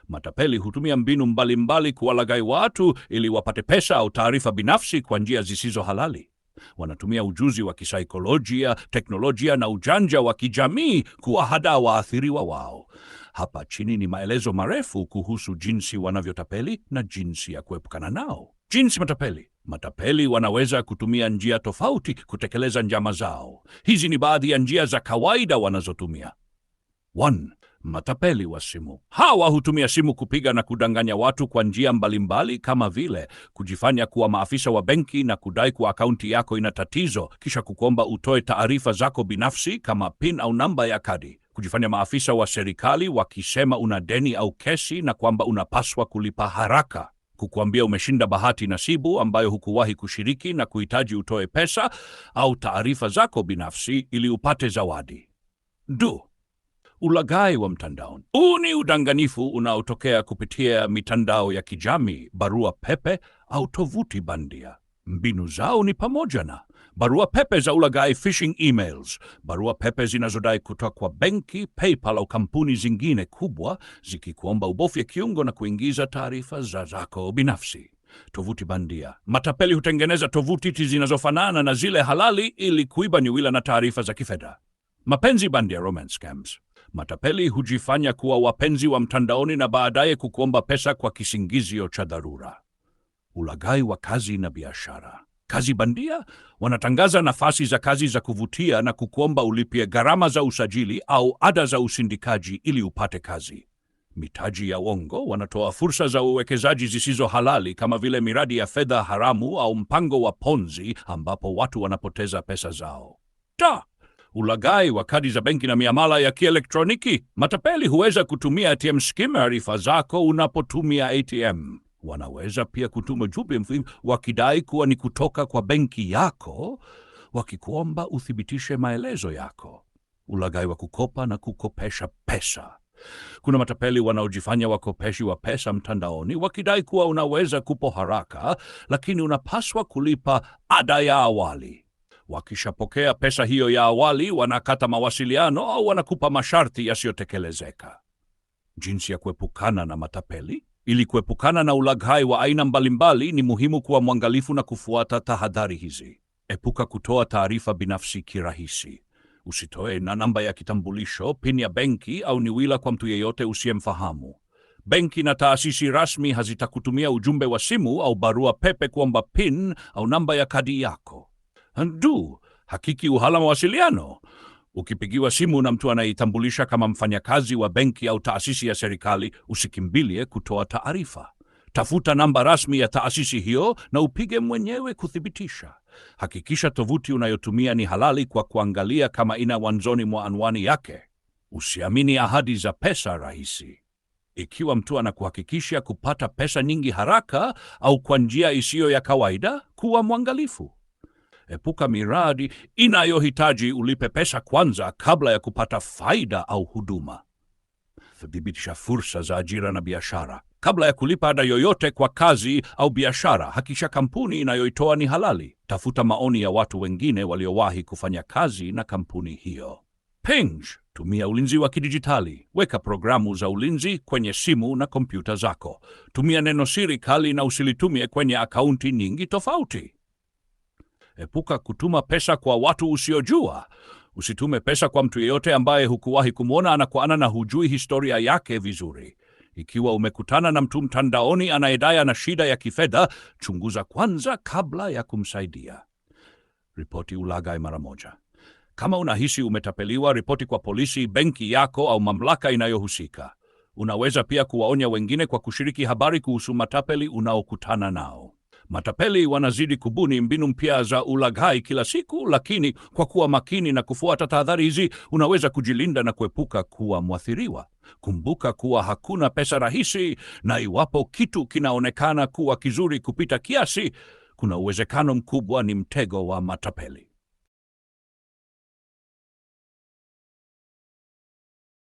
Matapeli hutumia mbinu mbalimbali kuwalaghai watu ili wapate pesa au taarifa binafsi kwa njia zisizo halali. Wanatumia ujuzi wa kisaikolojia, teknolojia na ujanja wa kijamii kuwahadaa waathiriwa wao. Hapa chini ni maelezo marefu kuhusu jinsi wanavyotapeli na jinsi ya kuepukana nao. Jinsi matapeli. Matapeli wanaweza kutumia njia tofauti kutekeleza njama zao. Hizi ni baadhi ya njia za kawaida wanazotumia. 1. Matapeli wa simu. Hawa hutumia simu kupiga na kudanganya watu kwa njia mbalimbali, kama vile kujifanya kuwa maafisa wa benki na kudai kuwa akaunti yako ina tatizo, kisha kukuomba utoe taarifa zako binafsi kama PIN au namba ya kadi. Kujifanya maafisa wa serikali wakisema una deni au kesi na kwamba unapaswa kulipa haraka. Kukuambia umeshinda bahati nasibu ambayo hukuwahi kushiriki na kuhitaji utoe pesa au taarifa zako binafsi ili upate zawadi. Ulaghai wa mtandaoni. Huu ni udanganyifu unaotokea kupitia mitandao ya kijamii, barua pepe au tovuti bandia. Mbinu zao ni pamoja na barua pepe za ulaghai, phishing emails, barua pepe zinazodai kutoka kwa benki, PayPal au kampuni zingine kubwa, zikikuomba ubofye kiungo na kuingiza taarifa zako binafsi. Tovuti bandia. Matapeli hutengeneza tovuti zinazofanana na zile halali ili kuiba nywila na taarifa za kifedha. Mapenzi bandia, romance scams. Matapeli hujifanya kuwa wapenzi wa mtandaoni na baadaye kukuomba pesa kwa kisingizio cha dharura. Ulaghai wa kazi na biashara. Kazi bandia. Wanatangaza nafasi za kazi za kuvutia na kukuomba ulipie gharama za usajili au ada za usindikaji ili upate kazi. Mitaji ya uongo. Wanatoa fursa za uwekezaji zisizo halali kama vile miradi ya fedha haramu au mpango wa Ponzi ambapo watu wanapoteza pesa zao. Ulaghai wa kadi za benki na miamala ya kielektroniki. Matapeli huweza kutumia ATM scheme arifa zako unapotumia ATM. Wanaweza pia kutuma ujumbe mfupi wakidai kuwa ni kutoka kwa benki yako, wakikuomba uthibitishe maelezo yako. Ulaghai wa kukopa na kukopesha pesa. Kuna matapeli wanaojifanya wakopeshi wa pesa mtandaoni wakidai kuwa unaweza kupo haraka, lakini unapaswa kulipa ada ya awali. Wakishapokea pesa hiyo ya awali, wanakata mawasiliano au wanakupa masharti yasiyotekelezeka. Jinsi ya kuepukana na matapeli. Ili kuepukana na ulaghai wa aina mbalimbali, ni muhimu kuwa mwangalifu na kufuata tahadhari hizi. Epuka kutoa taarifa binafsi kirahisi. Usitoe na namba ya kitambulisho, PIN ya benki au nywila kwa mtu yeyote usiyemfahamu. Benki na taasisi rasmi hazitakutumia ujumbe wa simu au barua pepe kuomba PIN au namba ya kadi yako. Hakiki uhalali wa mawasiliano. Ukipigiwa simu na mtu anayetambulisha kama mfanyakazi wa benki au taasisi ya serikali, usikimbilie kutoa taarifa. Tafuta namba rasmi ya taasisi hiyo na upige mwenyewe kuthibitisha. Hakikisha tovuti unayotumia ni halali kwa kuangalia kama ina mwanzoni mwa anwani yake. Usiamini ahadi za pesa rahisi. Ikiwa mtu anakuhakikisha kupata pesa nyingi haraka au kwa njia isiyo ya kawaida, kuwa mwangalifu. Epuka miradi inayohitaji ulipe pesa kwanza kabla ya kupata faida au huduma. Thibitisha fursa za ajira na biashara. Kabla ya kulipa ada yoyote kwa kazi au biashara, hakikisha kampuni inayoitoa ni halali. Tafuta maoni ya watu wengine waliowahi kufanya kazi na kampuni hiyo. Tumia ulinzi wa kidijitali. Weka programu za ulinzi kwenye simu na kompyuta zako. Tumia neno siri kali na usilitumie kwenye akaunti nyingi tofauti. Epuka kutuma pesa kwa watu usiojua. Usitume pesa kwa mtu yeyote ambaye hukuwahi kumwona ana kwa ana na hujui historia yake vizuri. Ikiwa umekutana na mtu mtandaoni anayedai ana shida ya kifedha, chunguza kwanza kabla ya kumsaidia. Ripoti ulaghai mara moja. Kama unahisi umetapeliwa, ripoti kwa polisi, benki yako au mamlaka inayohusika. Unaweza pia kuwaonya wengine kwa kushiriki habari kuhusu matapeli unaokutana nao. Matapeli wanazidi kubuni mbinu mpya za ulaghai kila siku, lakini kwa kuwa makini na kufuata tahadhari hizi, unaweza kujilinda na kuepuka kuwa mwathiriwa. Kumbuka kuwa hakuna pesa rahisi, na iwapo kitu kinaonekana kuwa kizuri kupita kiasi, kuna uwezekano mkubwa ni mtego wa matapeli.